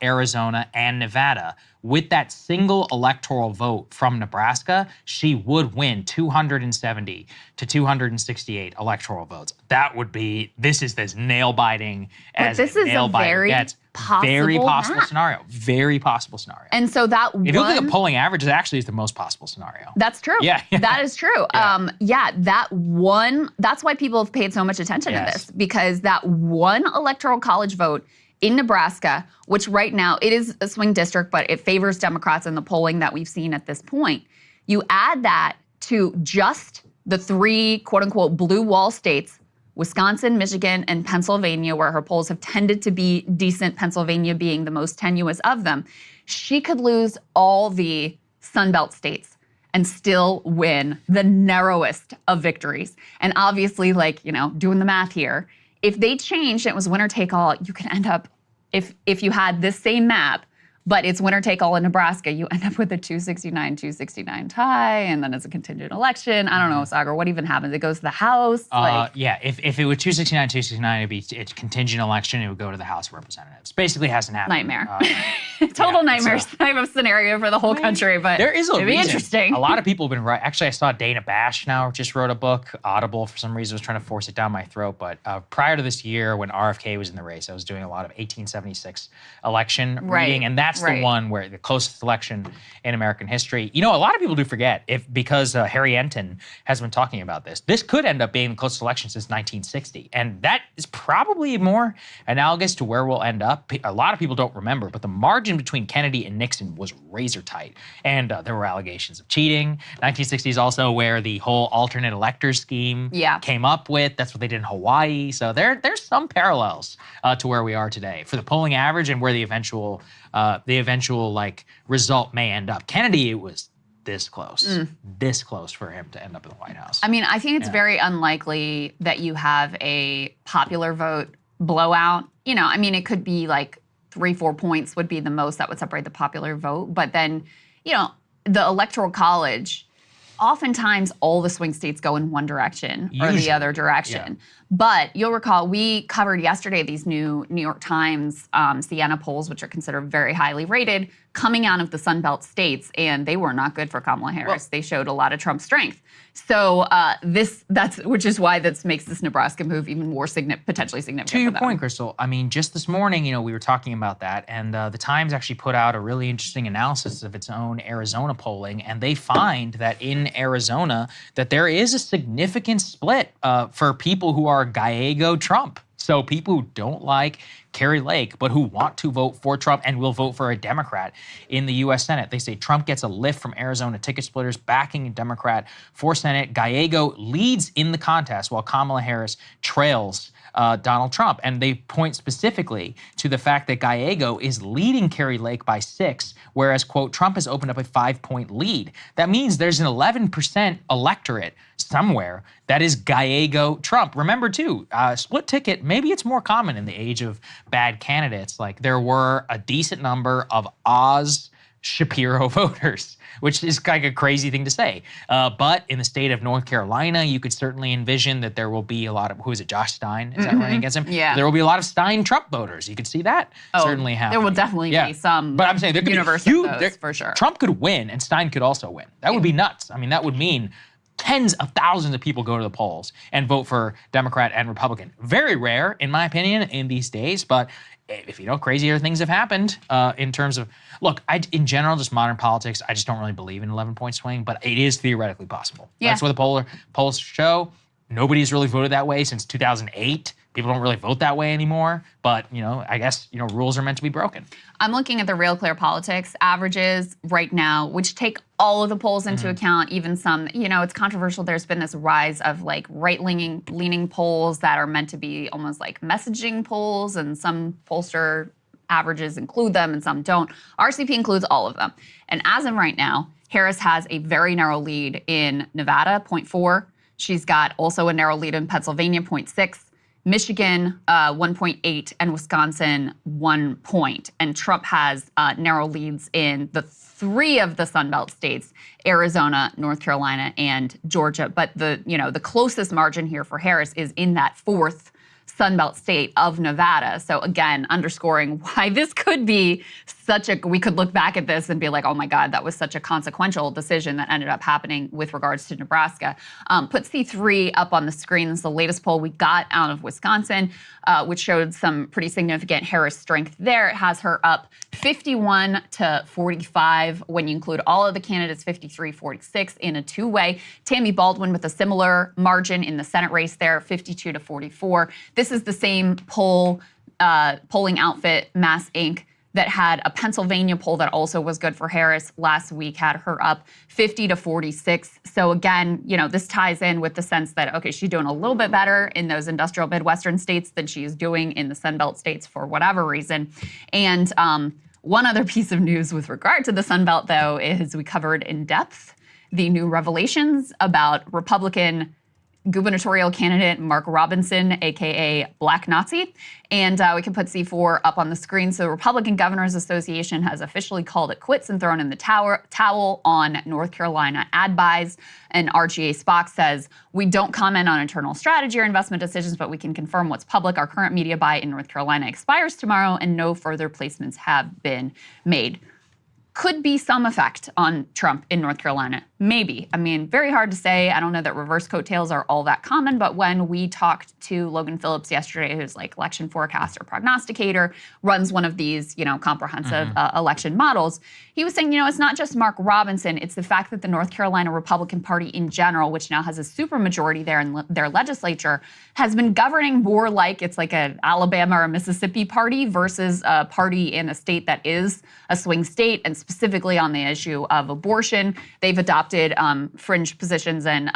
Arizona, and Nevada. With that single electoral vote from Nebraska, she would win 270 to 268 electoral votes. That would be, this is as nail-biting as a nail-biter gets. Very possible scenario. Very possible scenario. And so that if you look at the polling average, it actually is the most possible scenario. That's true. Yeah. That is true. That's why people have paid so much attention to this, because that one electoral college vote in Nebraska, which right now, it is a swing district, but it favors Democrats in the polling that we've seen at this point. You add that to just the 3 quote-unquote blue wall states, Wisconsin, Michigan, and Pennsylvania, where her polls have tended to be decent, Pennsylvania being the most tenuous of them. She could lose all the Sunbelt states and still win the narrowest of victories. And obviously, doing the math here, if they changed, it was winner take all, you could end up, if you had this same map, but it's winner take all in Nebraska, you end up with a 269 tie, and then it's a contingent election. I don't know, Sagar, what even happens? It goes to the House? If it was 269, it's contingent election, it would go to the House of Representatives. Basically hasn't happened. Nightmare. Total nightmare type of scenario for the whole country, but there is it'd be interesting. A lot of people have been right. Actually, I saw Dana Bash now just wrote a book. Audible, for some reason, was trying to force it down my throat. But prior to this year, when RFK was in the race, I was doing a lot of 1876 election reading, and that's the one where the closest election in American history. You know, a lot of people do forget, because Harry Enton has been talking about this. This could end up being the closest election since 1960, and that is probably more analogous to where we'll end up. A lot of people don't remember, but the margin between Kennedy and Nixon was razor tight, and there were allegations of cheating. 1960 is also where the whole alternate electors scheme came up with. That's what they did in Hawaii. So there's some parallels to where we are today for the polling average and where the eventual result may end up. Kennedy, it was this close for him to end up in the White House. I mean, I think it's very unlikely that you have a popular vote blowout. You know, I mean, it could be 3-4 points would be the most that would separate the popular vote. But then, the Electoral College, oftentimes all the swing states go in one direction or the other direction. Yeah. But you'll recall we covered yesterday these new New York Times Siena polls, which are considered very highly rated, coming out of the Sunbelt states, and they were not good for Kamala Harris. Well, they showed a lot of Trump strength. So which is why this makes this Nebraska move even more potentially significant. To your point, Crystal, I mean, just this morning, we were talking about that, and the Times actually put out a really interesting analysis of its own Arizona polling, and they find that in Arizona that there is a significant split for people who are Gallego Trump. So people who don't like Kari Lake, but who want to vote for Trump and will vote for a Democrat in the U.S. Senate. They say Trump gets a lift from Arizona ticket splitters backing a Democrat for Senate. Gallego leads in the contest while Kamala Harris trails Donald Trump. And they point specifically to the fact that Gallego is leading Kari Lake by 6, whereas, quote, Trump has opened up a 5-point lead. That means there's an 11% electorate somewhere that is Gallego Trump. Remember, too, split ticket, maybe it's more common in the age of bad candidates. There were a decent number of Oz Shapiro voters, which is a crazy thing to say. But in the state of North Carolina, you could certainly envision that there will be a lot of, who is it, Josh Stein? Is that running against him? Yeah. There will be a lot of Stein Trump voters. You could see that certainly happen. There will definitely be some but I'm saying there could universe be of those, for sure. Trump could win and Stein could also win. That would be nuts. I mean, that would mean tens of thousands of people go to the polls and vote for Democrat and Republican. Very rare, in my opinion, in these days, but if crazier things have happened in terms of, look, in general, just modern politics, I just don't really believe in 11-point swing, but it is theoretically possible. Yeah. That's what the polls show. Nobody's really voted that way since 2008. People don't really vote that way anymore, but, I guess, rules are meant to be broken. I'm looking at the Real Clear Politics averages right now, which take all of the polls into account, even some, it's controversial. There's been this rise of right-leaning polls that are meant to be almost like messaging polls, and some pollster averages include them and some don't. RCP includes all of them. And as of right now, Harris has a very narrow lead in Nevada, 0.4. She's got also a narrow lead in Pennsylvania, 0.6. Michigan, 1.8, and Wisconsin, 1 point. And Trump has narrow leads in the 3 of the Sunbelt states, Arizona, North Carolina, and Georgia. But the closest margin here for Harris is in that 4th Sunbelt state of Nevada. So again, underscoring why this could be we could look back at this and be like, oh my God, that was such a consequential decision that ended up happening with regards to Nebraska. Put C3 up on the screen. This is the latest poll we got out of Wisconsin, which showed some pretty significant Harris strength there. It has her up 51 to 45 when you include all of the candidates, 53-46 in a two-way. Tammy Baldwin with a similar margin in the Senate race there, 52 to 44. This is the same polling outfit, Mass Inc., that had a Pennsylvania poll that also was good for Harris last week, had her up 50 to 46. So again, this ties in with the sense that, okay, she's doing a little bit better in those industrial Midwestern states than she's doing in the Sunbelt states for whatever reason. And one other piece of news with regard to the Sunbelt, though, is we covered in depth the new revelations about Republican gubernatorial candidate Mark Robinson, aka Black Nazi. And we can put C4 up on the screen. So the Republican Governors Association has officially called it quits and thrown in the towel on North Carolina ad buys. And RGA Spock says, we don't comment on internal strategy or investment decisions, but we can confirm what's public. Our current media buy in North Carolina expires tomorrow and no further placements have been made. Could be some effect on Trump in North Carolina. Maybe. I mean, very hard to say. I don't know that reverse coattails are all that common, but when we talked to Logan Phillips yesterday, who's like election forecaster, prognosticator, runs one of these, comprehensive election models, he was saying, it's not just Mark Robinson, it's the fact that the North Carolina Republican Party in general, which now has a supermajority there in their legislature, has been governing more like it's like an Alabama or Mississippi party versus a party in a state that is a swing state, and specifically on the issue of abortion. They've adopted fringe positions and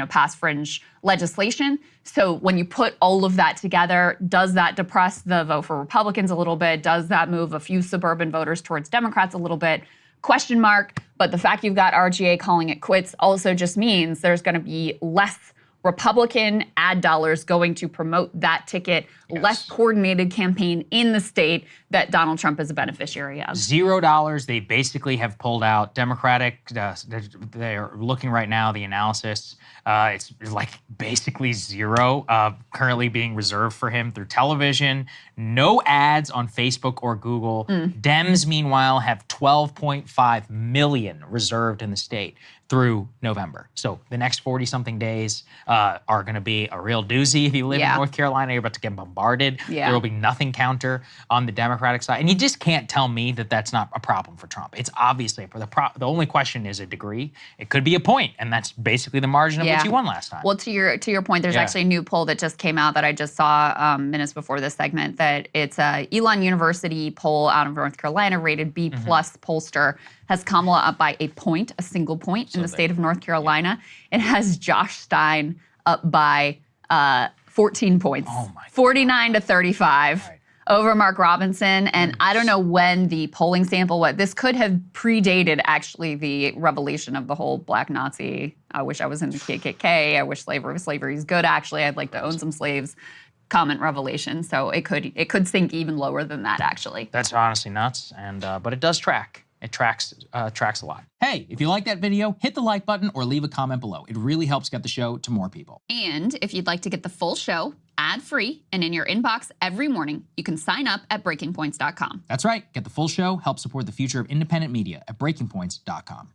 passed fringe legislation. So when you put all of that together, does that depress the vote for Republicans a little bit? Does that move a few suburban voters towards Democrats a little bit? Question mark. But the fact you've got RGA calling it quits also just means there's going to be less Republican ad dollars going to promote that ticket, less coordinated campaign in the state that Donald Trump is a beneficiary of. $0. They basically have pulled out Democratic. They're looking right now, the analysis. It's like basically zero currently being reserved for him through television. No ads on Facebook or Google. Dems, meanwhile, have 12.5 million reserved in the state through November. So the next 40-something days are going to be a real doozy. If you live in North Carolina, you're about to get bombarded. There will be nothing counter on the Democratic side. And you just can't tell me that that's not a problem for Trump. It's obviously the only question is a degree. It could be a point, and that's basically the margin of which he won last time. Well, to your point, there's actually a new poll that just came out that I just saw minutes before this segment, that it's a Elon University poll out of North Carolina, rated B+ pollster, has Kamala up by a single point in the state of North Carolina. It has Josh Stein up by 14 points, 49 to 35 over Mark Robinson. And I don't know when the polling sample, this could have predated actually the revelation of the whole Black Nazi, I wish I was in the KKK, I wish slavery is good actually, I'd like to own some slaves, comment revelation. So it could sink even lower than that actually. That's honestly nuts, and but it does track. It tracks a lot. Hey, if you like that video, hit the like button or leave a comment below. It really helps get the show to more people. And if you'd like to get the full show ad-free and in your inbox every morning, you can sign up at breakingpoints.com. That's right. Get the full show, help support the future of independent media at breakingpoints.com.